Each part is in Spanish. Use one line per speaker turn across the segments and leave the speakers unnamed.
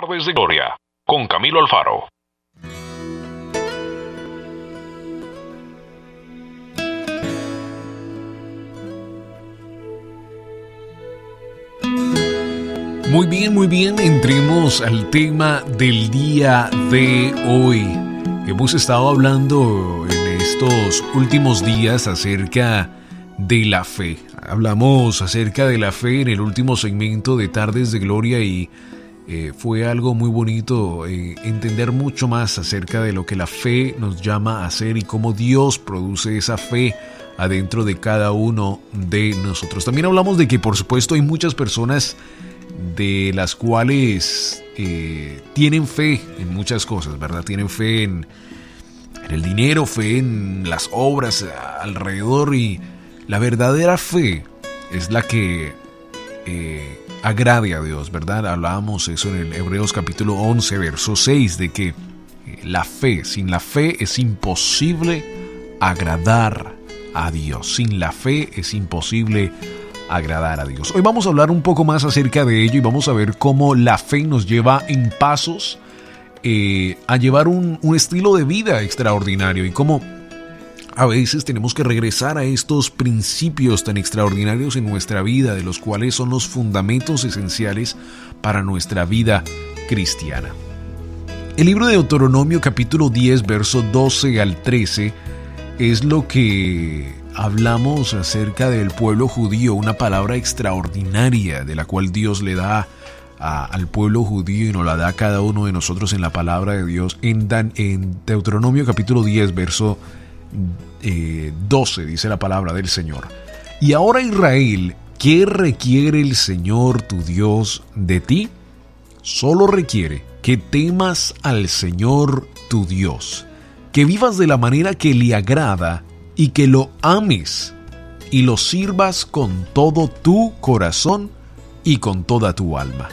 Tardes de Gloria, con Camilo Alfaro.
Muy bien, entremos al tema del día de hoy. Hemos estado hablando en estos últimos días acerca de la fe. Hablamos acerca de la fe en el último segmento de Tardes de Gloria y fue algo muy bonito entender mucho más acerca de lo que la fe nos llama a hacer y cómo Dios produce esa fe adentro de cada uno de nosotros. También hablamos de que, por supuesto, hay muchas personas de las cuales tienen fe en muchas cosas, ¿verdad? Tienen fe en el dinero, fe en las obras alrededor, y la verdadera fe es la que agrade a Dios, ¿verdad? Hablábamos eso en el Hebreos capítulo 11, verso 6, de que sin la fe es imposible agradar a Dios. Sin la fe es imposible agradar a Dios. Hoy vamos a hablar un poco más acerca de ello y vamos a ver cómo la fe nos lleva en pasos a llevar un estilo de vida extraordinario y cómo a veces tenemos que regresar a estos principios tan extraordinarios en nuestra vida, de los cuales son los fundamentos esenciales para nuestra vida cristiana. El libro de Deuteronomio capítulo 10, verso 12 al 13 es lo que hablamos acerca del pueblo judío, una palabra extraordinaria de la cual Dios le da al pueblo judío y nos la da a cada uno de nosotros en la palabra de Dios. En Deuteronomio capítulo 10, verso 12 dice la palabra del Señor: Y ahora, Israel, ¿qué requiere el Señor tu Dios de ti? Solo requiere que temas al Señor tu Dios, que vivas de la manera que le agrada y que lo ames y lo sirvas con todo tu corazón y con toda tu alma.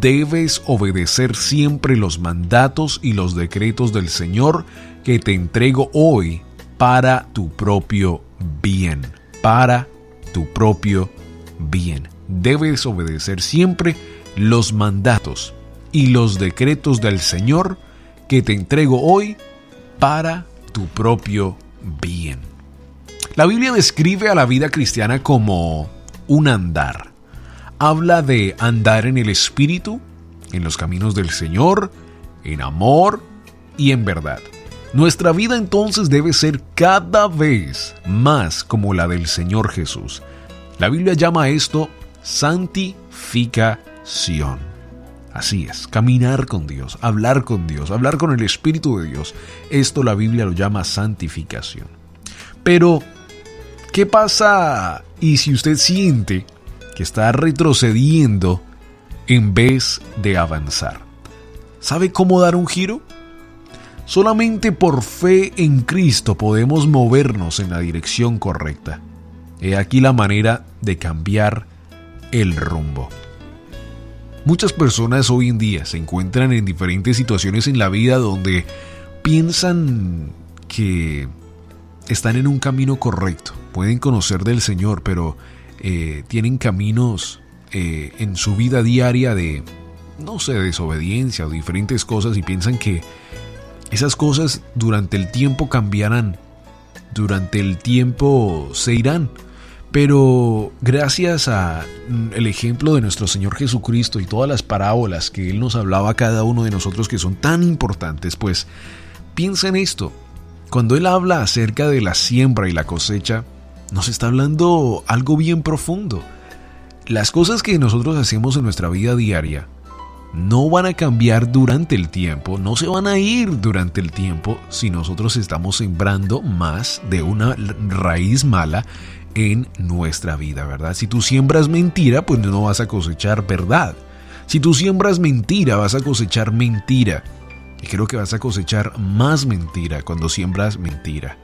Debes obedecer siempre los mandatos y los decretos del Señor que te entrego hoy para tu propio bien. Para tu propio bien. Debes obedecer siempre los mandatos y los decretos del Señor que te entrego hoy para tu propio bien. La Biblia describe a la vida cristiana como un andar. Habla de andar en el Espíritu, en los caminos del Señor, en amor y en verdad. Nuestra vida entonces debe ser cada vez más como la del Señor Jesús. La Biblia llama a esto santificación. Así es, caminar con Dios, hablar con el Espíritu de Dios. Esto la Biblia lo llama santificación. Pero, ¿qué pasa y si usted siente que está retrocediendo en vez de avanzar? ¿Sabe cómo dar un giro? Solamente por fe en Cristo podemos movernos en la dirección correcta. He aquí la manera de cambiar el rumbo. Muchas personas hoy en día se encuentran en diferentes situaciones en la vida donde piensan que están en un camino correcto. Pueden conocer del Señor, pero tienen caminos en su vida diaria de, desobediencia o diferentes cosas, y piensan que esas cosas durante el tiempo cambiarán, durante el tiempo se irán. Pero gracias al ejemplo de nuestro Señor Jesucristo y todas las parábolas que Él nos hablaba a cada uno de nosotros que son tan importantes, pues piensa en esto. Cuando Él habla acerca de la siembra y la cosecha, nos está hablando algo bien profundo. Las cosas que nosotros hacemos en nuestra vida diaria no van a cambiar durante el tiempo, no se van a ir durante el tiempo si nosotros estamos sembrando más de una raíz mala en nuestra vida, ¿verdad? Si tú siembras mentira, pues no vas a cosechar verdad. Si tú siembras mentira, vas a cosechar mentira. Y creo que vas a cosechar más mentira cuando siembras mentira.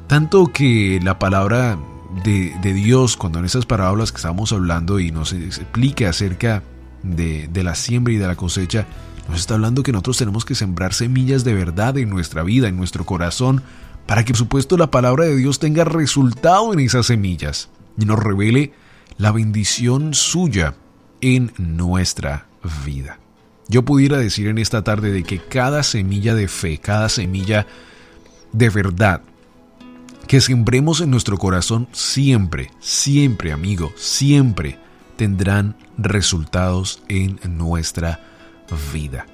Tanto que la palabra de Dios, cuando en esas parábolas que estamos hablando y nos explica acerca de la siembra y de la cosecha, nos está hablando que nosotros tenemos que sembrar semillas de verdad en nuestra vida, en nuestro corazón, para que por supuesto la palabra de Dios tenga resultado en esas semillas y nos revele la bendición suya en nuestra vida. Yo pudiera decir en esta tarde de que cada semilla de fe, cada semilla de verdad que sembremos en nuestro corazón siempre, siempre, amigo, siempre tendrán resultados en nuestra vida.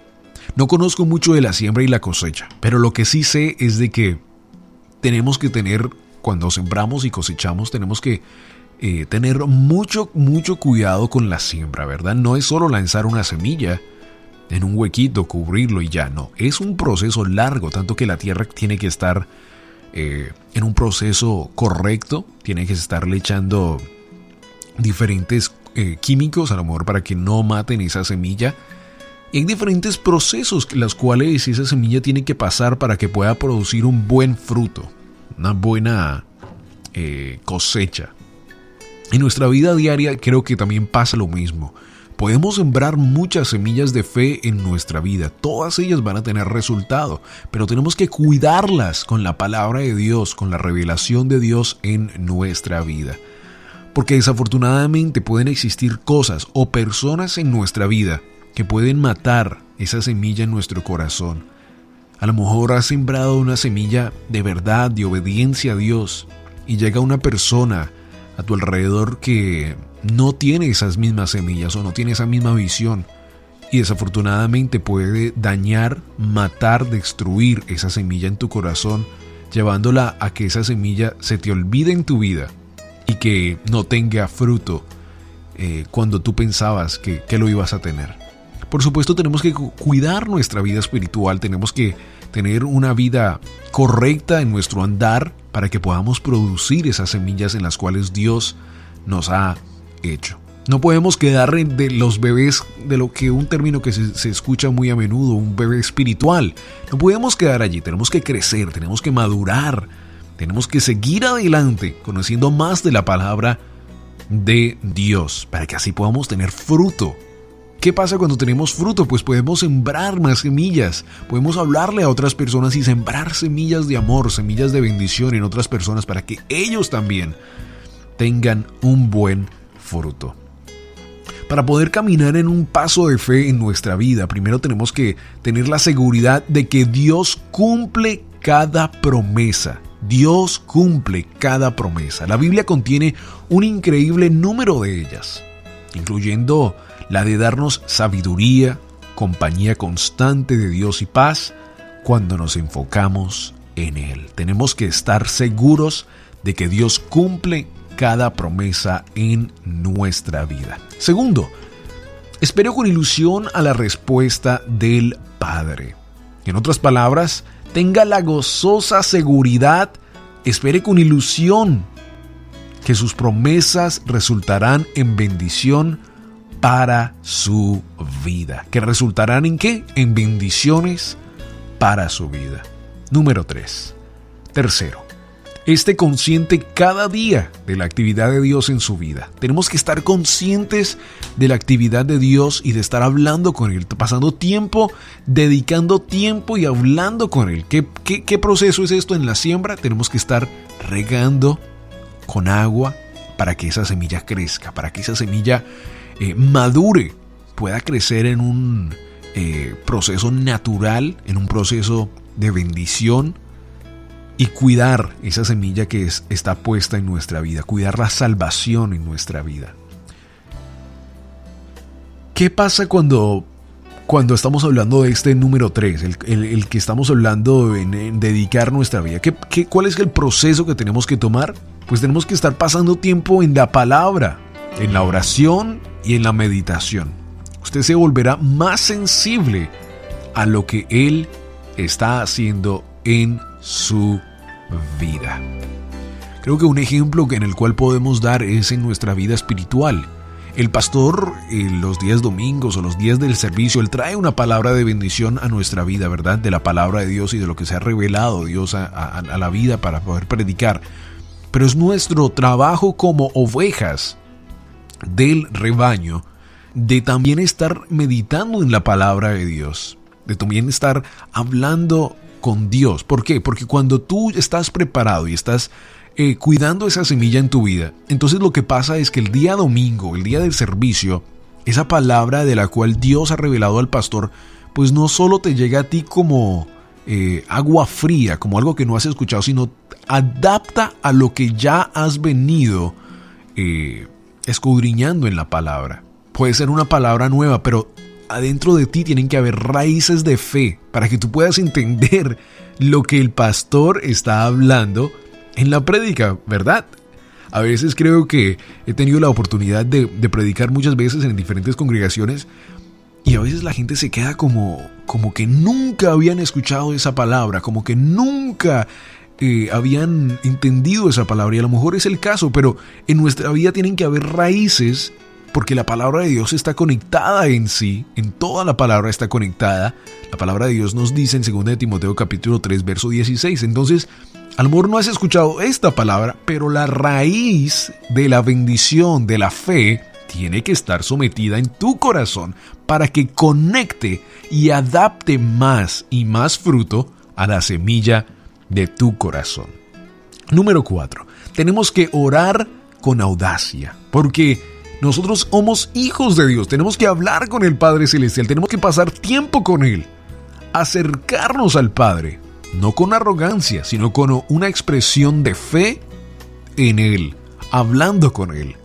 No conozco mucho de la siembra y la cosecha, pero lo que sí sé es de que tenemos que tener, cuando sembramos y cosechamos, tenemos que tener mucho cuidado con la siembra, ¿verdad? No es solo lanzar una semilla en un huequito, cubrirlo y ya, no. Es un proceso largo, tanto que la tierra tiene que estar en un proceso correcto, tiene que estarle echando diferentes químicos, a lo mejor para que no maten esa semilla. Y hay diferentes procesos los cuales esa semilla tiene que pasar para que pueda producir un buen fruto, una buena cosecha. En nuestra vida diaria creo que también pasa lo mismo. Podemos sembrar muchas semillas de fe en nuestra vida. Todas ellas van a tener resultado, pero tenemos que cuidarlas con la palabra de Dios, con la revelación de Dios en nuestra vida. Porque desafortunadamente pueden existir cosas o personas en nuestra vida que pueden matar esa semilla en nuestro corazón. A lo mejor has sembrado una semilla de verdad, de obediencia a Dios, y llega una persona a tu alrededor que no tiene esas mismas semillas o no tiene esa misma visión, y desafortunadamente puede dañar, matar, destruir esa semilla en tu corazón, llevándola a que esa semilla se te olvide en tu vida y que no tenga fruto cuando tú pensabas que lo ibas a tener. Por supuesto, tenemos que cuidar nuestra vida espiritual, tenemos que tener una vida correcta en nuestro andar para que podamos producir esas semillas en las cuales Dios nos ha hecho. No podemos quedar de los bebés, de lo que un término que se escucha muy a menudo, un bebé espiritual. No podemos quedar allí, tenemos que crecer, tenemos que madurar, tenemos que seguir adelante, conociendo más de la palabra de Dios, para que así podamos tener fruto. ¿Qué pasa cuando tenemos fruto? Pues podemos sembrar más semillas, podemos hablarle a otras personas y sembrar semillas de amor, semillas de bendición en otras personas para que ellos también tengan un buen fruto. Para poder caminar en un paso de fe en nuestra vida, primero tenemos que tener la seguridad de que Dios cumple cada promesa. Dios cumple cada promesa. La Biblia contiene un increíble número de ellas, incluyendo la de darnos sabiduría, compañía constante de Dios y paz cuando nos enfocamos en Él. Tenemos que estar seguros de que Dios cumple cada promesa en nuestra vida. Segundo, espero con ilusión a la respuesta del Padre. En otras palabras, tenga la gozosa seguridad, espere con ilusión que sus promesas resultarán en bendición para su vida. ¿Que resultarán en qué? En bendiciones para su vida. Número 3. Tercero, esté consciente cada día de la actividad de Dios en su vida. Tenemos que estar conscientes de la actividad de Dios y de estar hablando con Él, pasando tiempo, dedicando tiempo y hablando con Él. ¿Qué proceso es esto en la siembra? Tenemos que estar regando con agua para que esa semilla crezca, para que esa semilla madure, pueda crecer en un proceso natural, en un proceso de bendición, y cuidar esa semilla que está puesta en nuestra vida, cuidar la salvación en nuestra vida. ¿Qué pasa cuando estamos hablando de este número 3, el que estamos hablando en dedicar nuestra vida? ¿Cuál es el proceso que tenemos que tomar? Pues tenemos que estar pasando tiempo en la palabra, en la oración y en la meditación. Usted se volverá más sensible a lo que Él está haciendo en su vida. Creo que un ejemplo en el cual podemos dar es en nuestra vida espiritual. El pastor, los días domingos o los días del servicio, él trae una palabra de bendición a nuestra vida, ¿verdad? De la palabra de Dios y de lo que se ha revelado Dios a la vida para poder predicar. Pero es nuestro trabajo como ovejas del rebaño de también estar meditando en la palabra de Dios, de también estar hablando con Dios. ¿Por qué? Porque cuando tú estás preparado y estás cuidando esa semilla en tu vida, entonces lo que pasa es que el día domingo, el día del servicio, esa palabra de la cual Dios ha revelado al pastor, pues no solo te llega a ti como agua fría, como algo que no has escuchado, sino adapta a lo que ya has venido escudriñando en la palabra. Puede ser una palabra nueva, pero adentro de ti tienen que haber raíces de fe para que tú puedas entender lo que el pastor está hablando en la prédica, ¿verdad? A veces creo que he tenido la oportunidad de predicar muchas veces en diferentes congregaciones y a veces la gente se queda como que nunca habían escuchado esa palabra, como que nunca habían entendido esa palabra, y a lo mejor es el caso, pero en nuestra vida tienen que haber raíces porque la palabra de Dios está conectada en sí, en toda la palabra está conectada. La palabra de Dios nos dice en 2 de Timoteo capítulo 3 verso 16. Entonces, a lo mejor no has escuchado esta palabra, pero la raíz de la bendición, de la fe, tiene que estar sometida en tu corazón para que conecte y adapte más y más fruto a la semilla de tu corazón. Número 4. Tenemos que orar con audacia, porque nosotros somos hijos de Dios. Tenemos que hablar con el Padre Celestial, tenemos que pasar tiempo con Él, acercarnos al Padre, no con arrogancia, sino con una expresión de fe en Él, hablando con Él.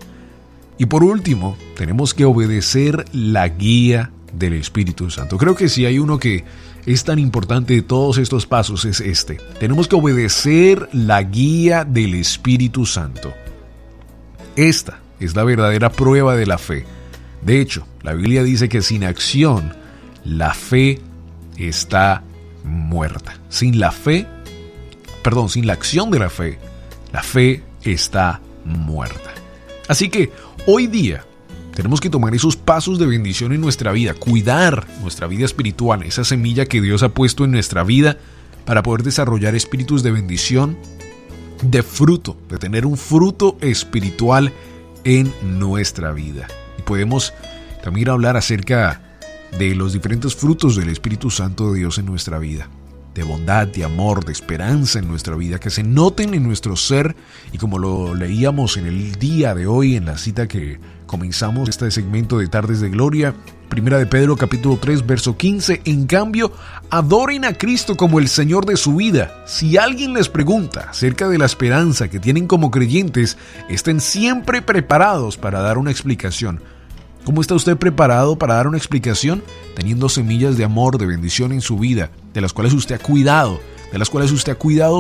Y por último, tenemos que obedecer la guía del Espíritu Santo. Creo que si hay uno que es tan importante de todos estos pasos es este. Tenemos que obedecer la guía del Espíritu Santo. Esta es la verdadera prueba de la fe. De hecho, la Biblia dice que sin acción, la fe está muerta. Sin la acción de la fe está muerta. Así que hoy día tenemos que tomar esos pasos de bendición en nuestra vida, cuidar nuestra vida espiritual, esa semilla que Dios ha puesto en nuestra vida para poder desarrollar espíritus de bendición, de fruto, de tener un fruto espiritual en nuestra vida. Y podemos también hablar acerca de los diferentes frutos del Espíritu Santo de Dios en nuestra vida, de bondad, de amor, de esperanza en nuestra vida, que se noten en nuestro ser. Y como lo leíamos en el día de hoy, en la cita que comenzamos este segmento de Tardes de Gloria, 1 de Pedro capítulo 3 verso 15, en cambio, adoren a Cristo como el Señor de su vida. Si alguien les pregunta acerca de la esperanza que tienen como creyentes, estén siempre preparados para dar una explicación. ¿Cómo está usted preparado para dar una explicación? Teniendo semillas de amor, de bendición en su vida, de las cuales usted ha cuidado,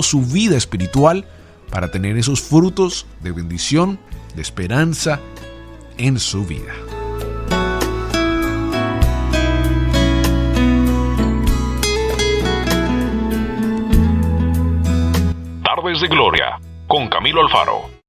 su vida espiritual para tener esos frutos de bendición, de esperanza en su vida.
Tardes de Gloria con Camilo Alfaro.